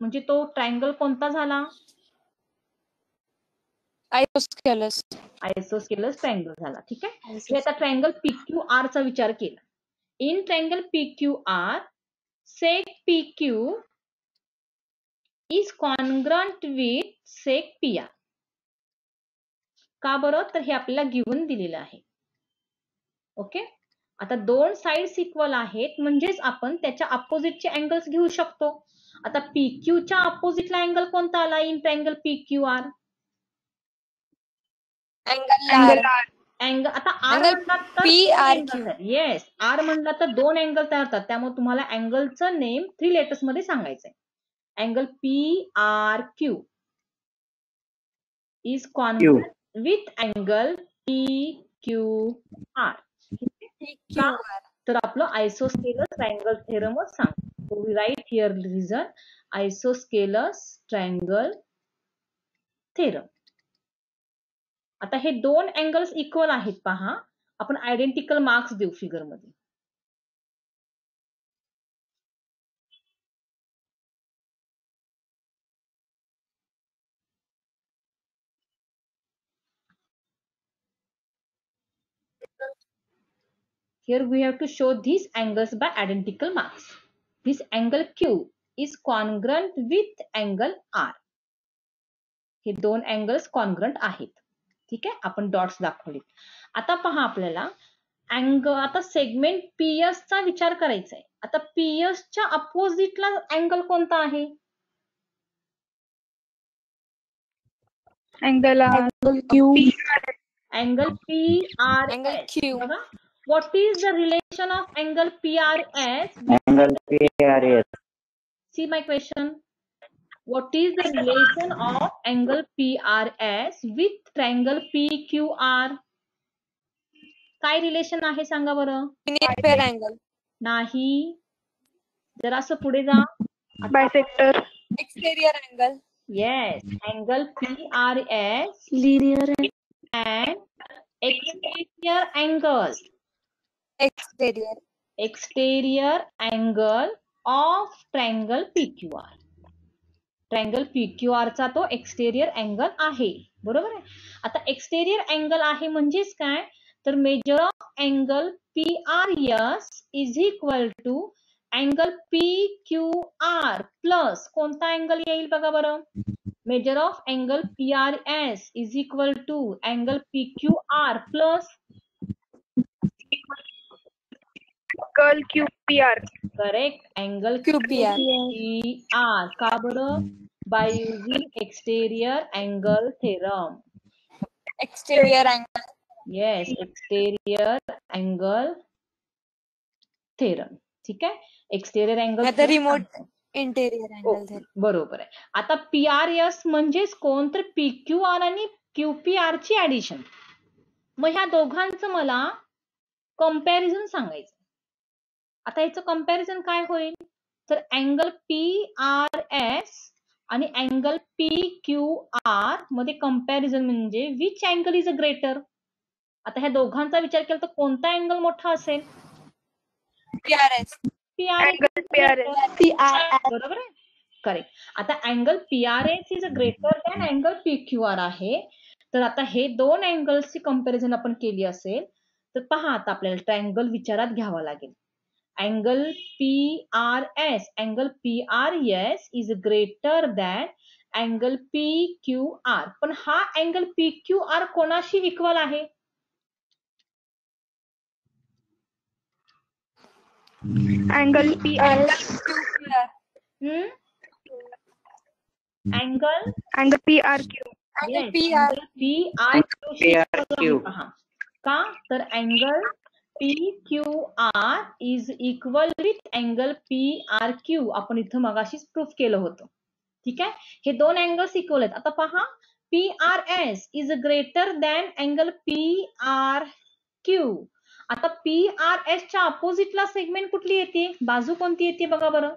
म्हणजे तो ट्रायंगल कोणता झाला? आयसोस्केलस ट्रायंगल झाला. ठीक आहे. आता ट्रायंगल PQR चा विचार केला. In triangle PQR seg PQ is congruent with seg PR. का बरं? तर हे आपल्याला गिव्हन दिलेलं आहे. ओके. आता दोन साइड्स इक्वल आहेत म्हणजेच आपण त्याच्या अपोजिटचे अँगल्स घेऊ शकतो. आता PQ च्या अपोजिटला अँगल कोणता आला इन ट्रायंगल PQR? अँगल आता R म्हणला तर PRQ. येस, R म्हणला तर दोन अँगल तयार होतात. त्यामुळे तुम्हाला अँगलचं नेम 3 लेटर्स मध्ये सांगायचंय. Angle PRQ is congruent with angle PQR. तर आपलं आयसोस्केलस ट्रायंगल थेरमच सांगतो. So we write here reason isosceles triangle theorem. आता हे दोन अँगल्स इक्वल आहेत पहा. आपण आयडेंटिकल मार्क्स देऊ फिगर मध्ये. Here we have to show these angles by identical marks. This angle Q is congruent with angle R. हे दोन अँगल्स कॉन्ग्रंट आहेत. ठीक आहे. आपण डॉट्स दाखवले. आता पहा आपल्याला आता सेगमेंट PS चा विचार करायचा आहे. आता PS च्या अपोजिटला अँगल कोणता आहे? Angle Q. Angle PRS. बघा. What is the relation of angle PRS? Angle PRS. See my question. What is the relation of angle PRS with triangle PQR? काय रिलेशन आहे सांगा बरं? पेर अँगल नाही. जरा असं पुढे जा. Bisector. Exterior angle. Yes, angle PRS linear and exterior angle. Exterior angle of triangle PQR. Triangle PQR चा तो एक्सटेरियर अँगल आहे. बरोबर आहे. आता एक्सटेरियर अँगल आहे म्हणजेच काय, तर measure of angle PRS is equal to angle PQR plus कोणता अँगल येईल बघा बरं, measure of angle PRS is equal to angle PQR plus Angle QPR. correct angle QPR. QPR. का बरं? By using exterior angle theorem. Exterior angle. Yes, exterior angle theorem. ठीक आहे, exterior angle आता remote interior angle. बरोबर आहे. आता PRS म्हणजेच कोण, तर PQR आणि QPR ची ऍडिशन. मग ह्या दोघांचं मला कंपॅरिझन सांगायचं. आता याचं कंपॅरिझन काय होईल, तर अँगल PRS आणि अँगल PQR मध्ये कंपॅरिझन म्हणजे which angle is a greater. आता ह्या दोघांचा विचार केला तर कोणता अँगल मोठा असेल, PRS. बरोबर आहे, करेक्ट. आता angle PRS is greater than angle PQR आहे. तर आता हे दोन अँगल्सची कंपॅरिझन आपण केली असेल तर पहा, आता आपल्याला ट्रायंगल विचारात घ्यावा लागेल. Angle PRS is greater than angle PQR. पण हा अँगल PQR कोणाशी इक्वल आहे? Angle PRS. Angle PRQ. PRQ. का, तर angle PQR is equal with angle PRQ. आपण इथं मगाशीच प्रूफ केलं होतं. ठीक आहे, हे दोन अँगल्स इक्वल आहेत. आता पहा, PRS is greater than angle PRQ. आता PRS च्या अपोजिटला सेगमेंट कुठली येते, बाजू कोणती येते बघा बरं.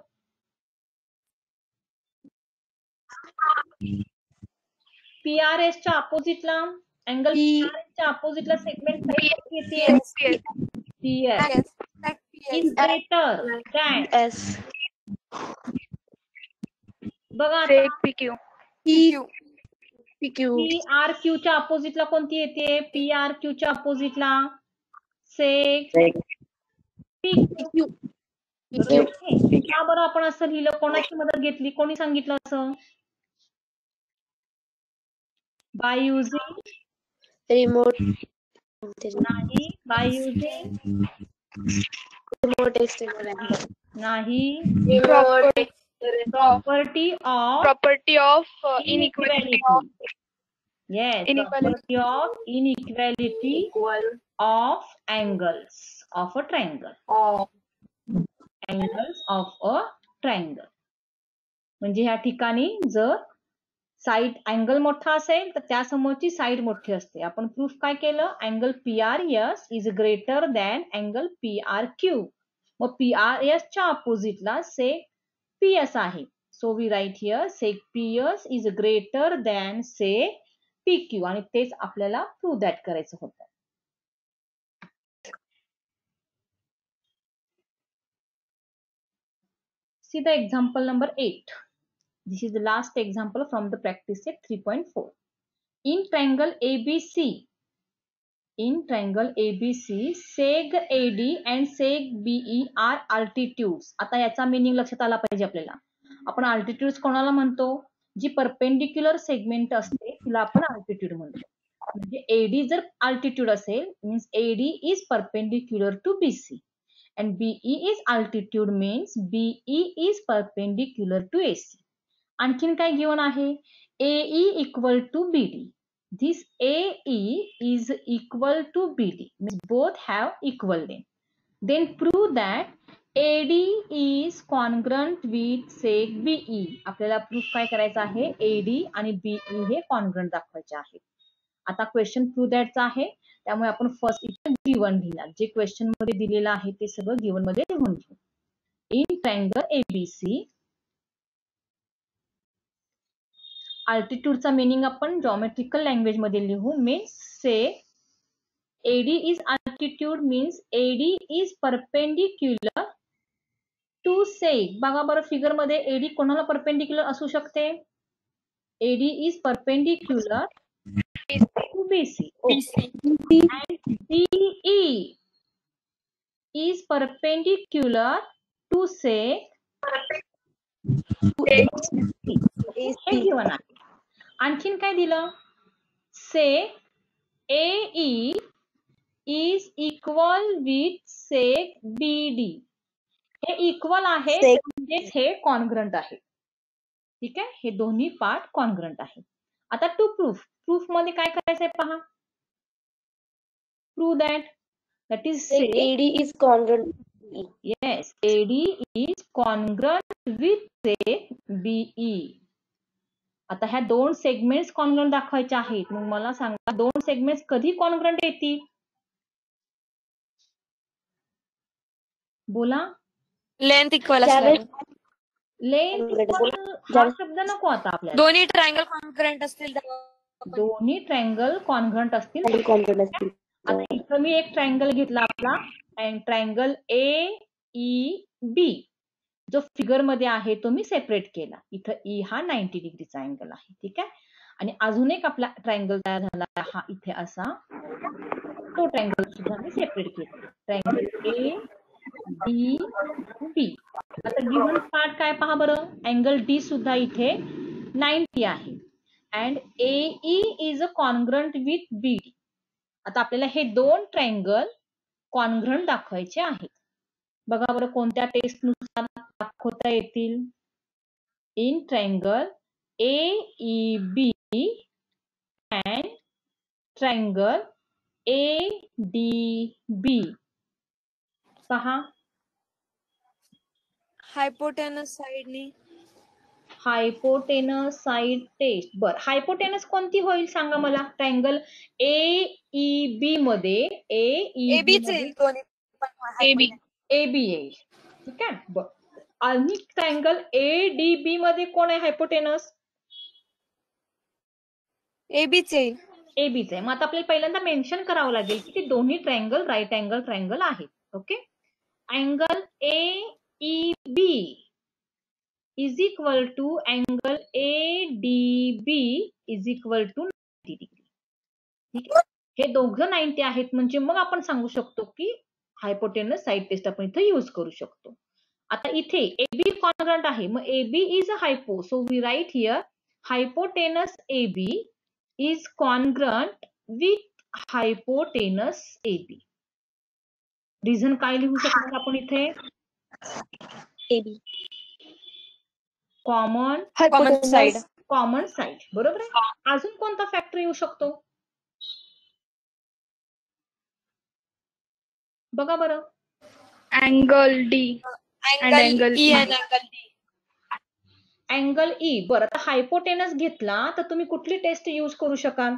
PRS च्या अपोजिटला अँगल PRS च्या अपोजिटला सेगमेंट येते PS इज ग्रेटर दॅन बघा PQ. PRQ च्या अपोजिटला कोणती येते, PRQ च्या अपोजिटला सेक PQ. का बरं आपण असं लिहिलं, कोणाची मदत घेतली, कोणी सांगितलं असं? बाय युजिंग रिमोट नाही, by using remote exterior angle नाही, property of Inequality. Yes, Inequality. property of inequality of angles of a triangle. Angles of a triangle. म्हणजे ह्या ठिकाणी जर साइड अँगल मोठा असेल तर त्या समोरची साइड मोठी असते. आपण प्रूफ काय केलं, angle PRS is greater than angle PRQ. मग PRS च्या अपोजिटला सेक PS आहे. So we write here seg PS is greater than seg PQ. आणि तेच आपल्याला प्रूव्ह दॅट करायचं होतं. See the example number 8. This is the last example from the practice set 3.4. In triangle ABC, seg AD and seg BE are altitudes. आता याचा meaning लक्षात आला पाहिजे आपल्याला. आपण altitudes कोणाला म्हणतो, जी परपेंडिक्युलर सेगमेंट असते तिला आपण altitude म्हणतो. म्हणजे AD जर altitude असेल means AD is perpendicular to BC. And BE is altitude means BE is perpendicular to AC. आणखीन काय गिवन आहे, AE equal to BD. This AE is equal to BD means both have equal length. Then prove that AD is congruent with seg BE. आपल्याला proof काय करायचं आहे, AD आणि BE हे congruent दाखवायचे आहे. आता क्वेश्चन प्रूव्ह दॅटचा आहे, त्यामुळे आपण फर्स्ट इथं गिवन लिहिला. जे क्वेश्चन मध्ये दिलेलं आहे ते सगळं गिवन मध्ये लिहून घेऊ. इन ट्रायंगल ABC, अल्टिट्यूडचा मीनिंग आपण जॉमेट्रिकल लँग्वेज मध्ये लिहू. Means say AD is altitude means AD is perpendicular to seg. बघा बरं फिगर मध्ये AD कोणाला परपेंडिक्युलर असू शकते, AD is perpendicular to BC. And DE is perpendicular to say AC. हे given आहे. आणखीन काय दिलं? Seg AE is equal with seg BD. हे इक्वल आहे म्हणजेच हे कॉन्ग्रंट आहे. ठीक आहे, हे दोन्ही पार्ट कॉन्ग्रंट आहे. आता टू प्रूफ मध्ये काय करायचंय पहा. Prove that is Sec AD is congruent. yes, AD is congruent with sec BE. आता ह्या दोन सेगमेंट्स कॉन्ग्रंट दाखवायचे आहेत. मग मला सांगा दोन सेगमेंट्स कधी कॉन्ग्रंट येतील? बोला. लेंथ इक्वल असल्यावर. लेंथ हा शब्द नको आता आपल्याला. दोन्ही ट्रायंगल कॉन्ग्रंट असतील दोन्ही ट्रायंगल कॉन्ग्रंट असतील. आता इथं मी एक ट्रायंगल घेतला आपला ट्रायंगल AEB जो फिगर मध्ये आहे तो मी सेपरेट केला. इथं E हा 90 डिग्रीचा अँगल आहे. ठीक आहे, आणि अजून एक आपला ट्रायंगल तयार झाला हा इथे असा. तो ट्रायंगल सुद्धा मी सेपरेट केला. Triangle ADB. आता गिव्हन पार्ट काय पहा बरं. अँगल D सुद्धा इथे 90 आहे and AE is a congruent with BD. आता आपल्याला हे दोन ट्रायंगल कॉन्ग्रंट दाखवायचे आहेत. बघा बरं कोणत्या टेस्ट नुसार दाखवता येतील. In triangle AEB and triangle ADB. पहा. हायपोटेनस साइडनी. Hypotenuse side test. बर, हायपोटेनस कोणती होईल सांगा मला. ट्रायंगल AEB मध्ये AB येईल. ठीक आहे, बर. आणि ट्रायंगल ADB मध्ये कोण आहे हायपोटेनस? एबीच येईल. एबीच आहे. मग आता आपल्याला पहिल्यांदा मेन्शन करावं लागेल की ते दोन्ही ट्रायंगल राईट अँगल ट्रायंगल आहेत. Okay, angle AEB is equal to angle ADB is equal to 90 degree. ठीक आहे, हे दोघं 90 आहेत म्हणजे मग आपण सांगू शकतो की हायपोटेनस साइड टेस्ट आपण इथे यूज करू शकतो. आता इथे AB कॉन्ग्रंट आहे मग AB is a hypo. So we write here hypotenuse AB is congruent with hypotenuse AB. Reason काय लिहू शकतो आपण इथे? AB. Common side. Common side. बरोबर आहे. अजून कोणता फॅक्टर येऊ शकतो? बघा बरं. अँगल D अँगल E आणि अँगल D. Angle E. बरं, आता हायपोटेनस घेतला तर तुम्ही कुठली टेस्ट यूज करू शकाल?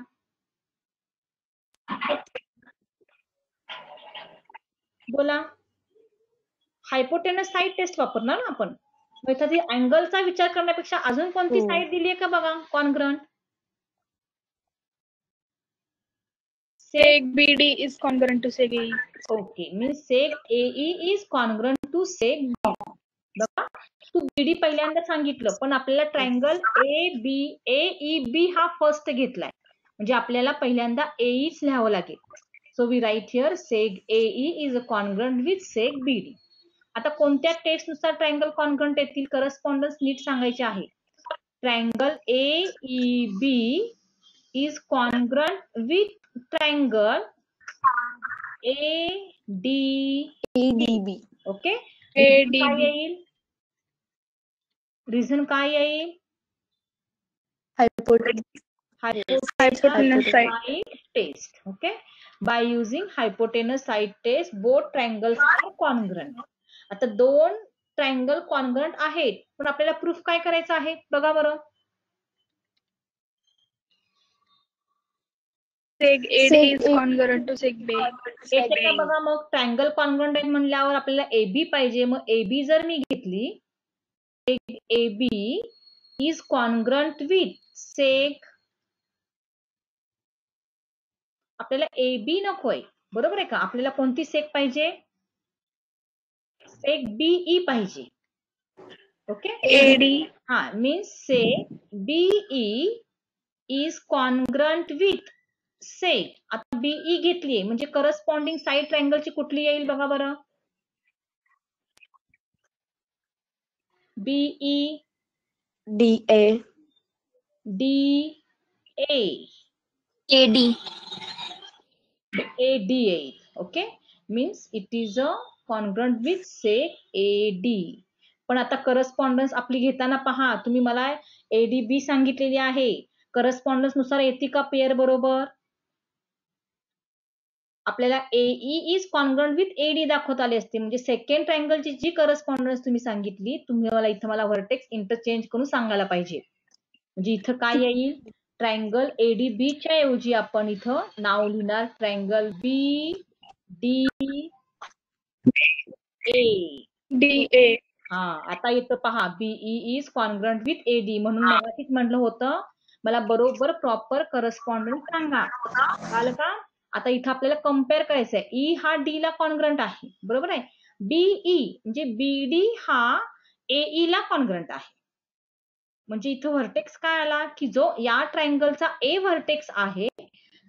बोला. हायपोटेनस साइड टेस्ट वापरणार ना आपण. एखादी अँगलचा विचार करण्यापेक्षा अजून कोणती साइड दिली आहे का बघा congruent? sec BD is congruent to sec AE. Okay, means seg AE is congruent to seg BD. बघा, तू BD पहिल्यांदा सांगितलं पण आपल्याला ट्रायंगल AEB हा फर्स्ट घेतलाय म्हणजे आपल्याला पहिल्यांदा AEच लिहावं लागेल. So we write here seg AE is a congruent with seg BD. आता कोणत्या टेस्ट नुसार ट्रायंगल कॉन्ग्रंट येतील? करस्पॉन्डन्स नीट सांगायचे आहे. Triangle AEB is congruent with triangle ADB. Okay, काय येईल? रिझन काय येईल? Hypotenuse side test. Okay, by using hypotenuse side test both triangles are congruent. आता दोन ट्रायंगल कॉन्ग्रंट आहेत पण आपल्याला प्रूफ काय करायचं आहे बघा बरं. sec AD is congruent to sec BD. येते का बघा. मग ट्रायंगल कॉन्ग्रंट आहेत म्हणल्यावर आपल्याला AB पाहिजे. मग AB जर मी घेतली AB इज कॉन्ग्रंट विथ सेक. आपल्याला AB नकोय, बरोबर आहे का. आपल्याला कोणती सेक पाहिजे? सेक BE पाहिजे. ओके, AD हा means seg BE is congruent with seg. आता BE घेतलीये म्हणजे करस्पॉन्डिंग साइड ट्रायंगलची कुठली येईल बघा बरं. BE DA. DA A. AD. AD8. Okay, means it is a congruent with seg AD. पण आता करस्पॉन्डन्स आपली घेताना पहा, तुम्ही मला ADB सांगितलेली आहे. करस्पॉन्डन्स नुसार येते का पेअर बरोबर? आपल्याला AE is congruent with AD दाखवता आले असते. म्हणजे सेकंड ट्रायंगलची जी करस्पॉन्डन्स तुम्ही सांगितली, तुम्ही मला इथं मला व्हर्टेक्स इंटरचेंज करून सांगायला पाहिजे. म्हणजे इथं काय येईल? ट्रायंगल ADB च्या ऐवजी आपण इथं नाव लिहिणार ट्रायंगल BDA. DA. हा, आता इथं पहा, BE is congruent with AD म्हणून मगाशीच म्हटलं होतं मला बरोबर प्रॉपर करस्पॉन्डन्स सांगा. कळलं का? आता इथं आपल्याला कम्पेअर करायचं आहे. E हा D ला कॉन्ग्रंट आहे, बरोबर आहे. BE म्हणजे BD हा AE ला कॉन्ग्रंट आहे. म्हणजे इथं व्हर्टेक्स काय आला की जो या ट्रायंगलचा A व्हर्टेक्स आहे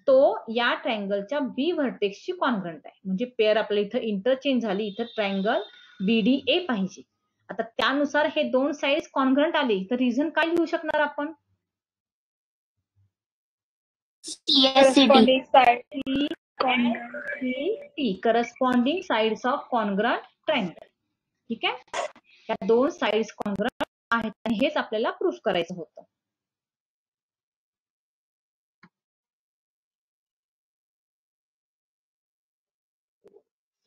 तो या ट्रायंगलच्या B व्हर्टेक्सची कॉन्ग्रंट आहे. म्हणजे पेअर आपल्या इथं इंटरचेंज झाली. इथं ट्रायंगल BDA पाहिजे. आता त्यानुसार हे दोन साइड्स कॉन्ग्रंट आले तर रिझन काय लिहू शकणार आपण? Corresponding side. Corresponding sides of congruent triangle. ठीक आहे, या दोन साइड्स कॉन्ग्रंट आहेत आणि हेच आपल्याला प्रूफ करायचं होतं.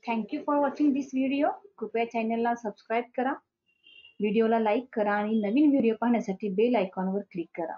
Thank you for watching this video. कृपया चॅनलला सबस्क्राईब करा, व्हिडिओला लाईक करा आणि नवीन व्हिडिओ पाहण्यासाठी बेल आयकॉनवर क्लिक करा.